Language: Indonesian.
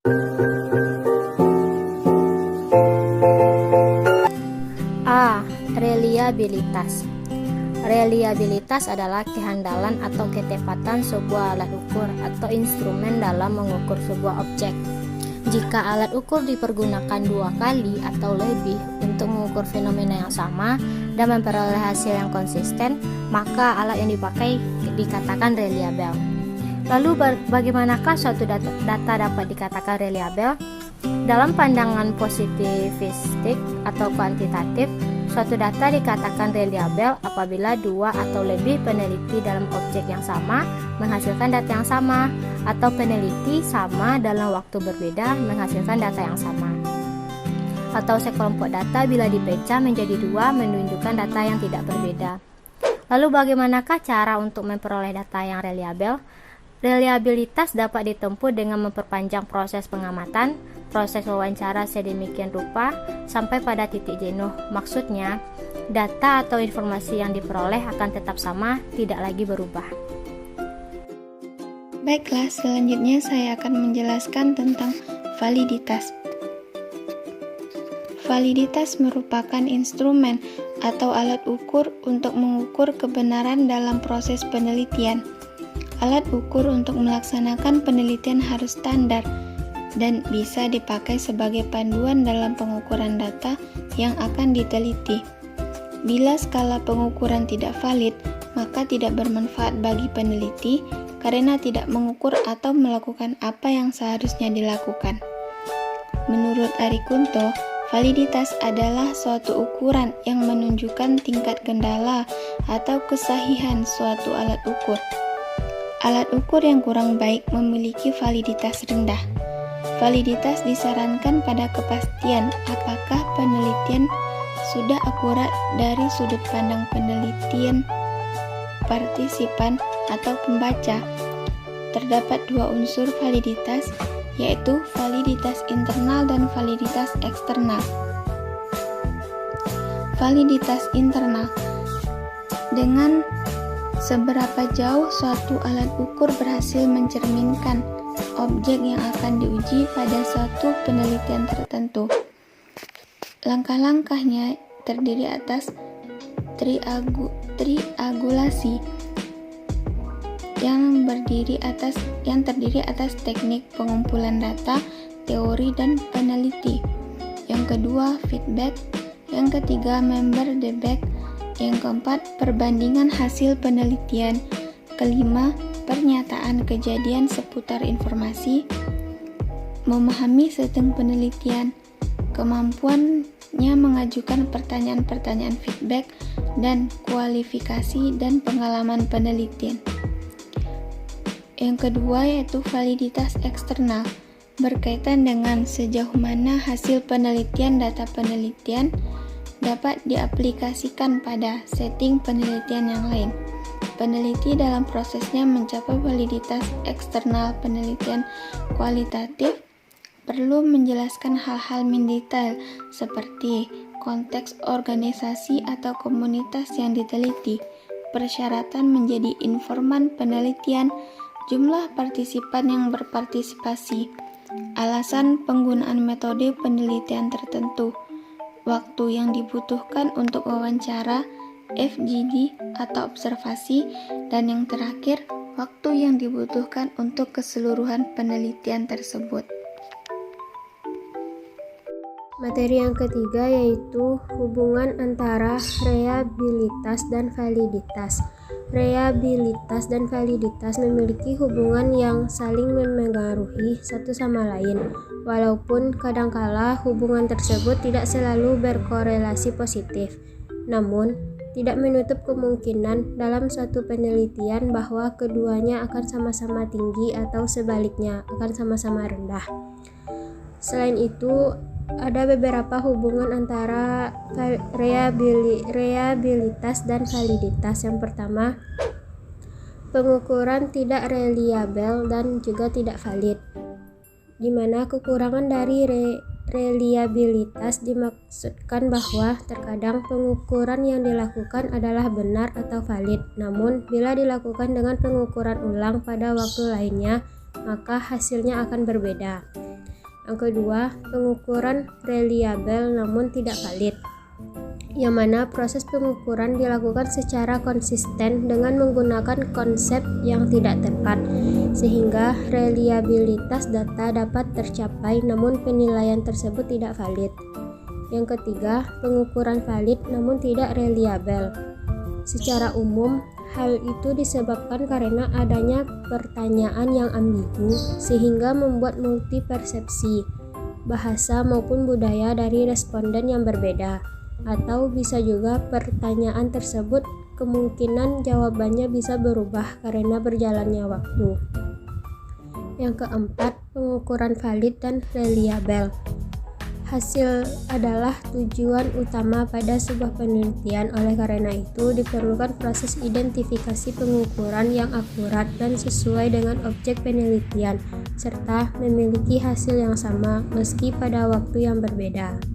A. Reliabilitas. Reliabilitas adalah kehandalan atau ketepatan sebuah alat ukur atau instrumen dalam mengukur sebuah objek. Jika alat ukur dipergunakan 2 kali atau lebih untuk mengukur fenomena yang sama dan memperoleh hasil yang konsisten, maka alat yang dipakai dikatakan reliable. Lalu bagaimanakah suatu data dapat dikatakan reliable? Dalam pandangan positivistik atau kuantitatif, suatu data dikatakan reliable apabila 2 atau lebih peneliti dalam objek yang sama menghasilkan data yang sama, atau peneliti sama dalam waktu berbeda menghasilkan data yang sama. Atau sekelompok data bila dipecah menjadi 2 menunjukkan data yang tidak berbeda. Lalu bagaimanakah cara untuk memperoleh data yang reliable? Reliabilitas dapat ditempuh dengan memperpanjang proses pengamatan, proses wawancara sedemikian rupa sampai pada titik jenuh. Maksudnya, data atau informasi yang diperoleh akan tetap sama, tidak lagi berubah. Baiklah, selanjutnya saya akan menjelaskan tentang validitas. Validitas merupakan instrumen atau alat ukur untuk mengukur kebenaran dalam proses penelitian. Alat ukur untuk melaksanakan penelitian harus standar dan bisa dipakai sebagai panduan dalam pengukuran data yang akan diteliti. Bila skala pengukuran tidak valid, maka tidak bermanfaat bagi peneliti karena tidak mengukur atau melakukan apa yang seharusnya dilakukan. Menurut Ari Kunto, validitas adalah suatu ukuran yang menunjukkan tingkat kendala atau kesahihan suatu alat ukur. Alat ukur yang kurang baik memiliki validitas rendah. Validitas disarankan pada kepastian apakah penelitian sudah akurat dari sudut pandang penelitian, partisipan, atau pembaca. Terdapat 2 unsur validitas, yaitu validitas internal dan validitas eksternal. Validitas internal dengan seberapa jauh suatu alat ukur berhasil mencerminkan objek yang akan diuji pada suatu penelitian tertentu. Langkah-langkahnya terdiri atas triangulasi yang terdiri atas teknik pengumpulan data, teori, dan peneliti. Yang kedua, feedback. Yang ketiga, member debate. Yang keempat, perbandingan hasil penelitian. Kelima, pernyataan kejadian seputar informasi. Memahami setting penelitian. Kemampuannya mengajukan pertanyaan-pertanyaan feedback dan kualifikasi dan pengalaman penelitian. Yang kedua yaitu validitas eksternal, berkaitan dengan sejauh mana hasil penelitian data penelitian dapat diaplikasikan pada setting penelitian yang lain. Peneliti dalam prosesnya mencapai validitas eksternal penelitian kualitatif perlu menjelaskan hal-hal mendetail seperti konteks organisasi atau komunitas yang diteliti, persyaratan menjadi informan penelitian, jumlah partisipan yang berpartisipasi, alasan penggunaan metode penelitian tertentu, waktu yang dibutuhkan untuk wawancara, FGD atau observasi, dan yang terakhir, waktu yang dibutuhkan untuk keseluruhan penelitian tersebut. Materi yang ketiga yaitu hubungan antara reliabilitas dan validitas. Reliabilitas dan validitas memiliki hubungan yang saling memengaruhi satu sama lain, walaupun kadangkala hubungan tersebut tidak selalu berkorelasi positif. Namun, tidak menutup kemungkinan dalam suatu penelitian bahwa keduanya akan sama-sama tinggi atau sebaliknya akan sama-sama rendah. Selain itu, ada beberapa hubungan antara reliabilitas dan validitas. Yang pertama, pengukuran tidak reliable dan juga tidak valid, di mana kekurangan dari reliabilitas dimaksudkan bahwa terkadang pengukuran yang dilakukan adalah benar atau valid, namun bila dilakukan dengan pengukuran ulang pada waktu lainnya, maka hasilnya akan berbeda. Yang kedua, pengukuran reliabel namun tidak valid, yang mana proses pengukuran dilakukan secara konsisten dengan menggunakan konsep yang tidak tepat, sehingga reliabilitas data dapat tercapai namun penilaian tersebut tidak valid. Yang ketiga, pengukuran valid namun tidak reliabel. Secara umum, hal itu disebabkan karena adanya pertanyaan yang ambigu sehingga membuat multi persepsi, bahasa maupun budaya dari responden yang berbeda. Atau bisa juga pertanyaan tersebut kemungkinan jawabannya bisa berubah karena berjalannya waktu. Yang keempat, pengukuran valid dan reliabel. Hasil adalah tujuan utama pada sebuah penelitian, oleh karena itu diperlukan proses identifikasi pengukuran yang akurat dan sesuai dengan objek penelitian, serta memiliki hasil yang sama meski pada waktu yang berbeda.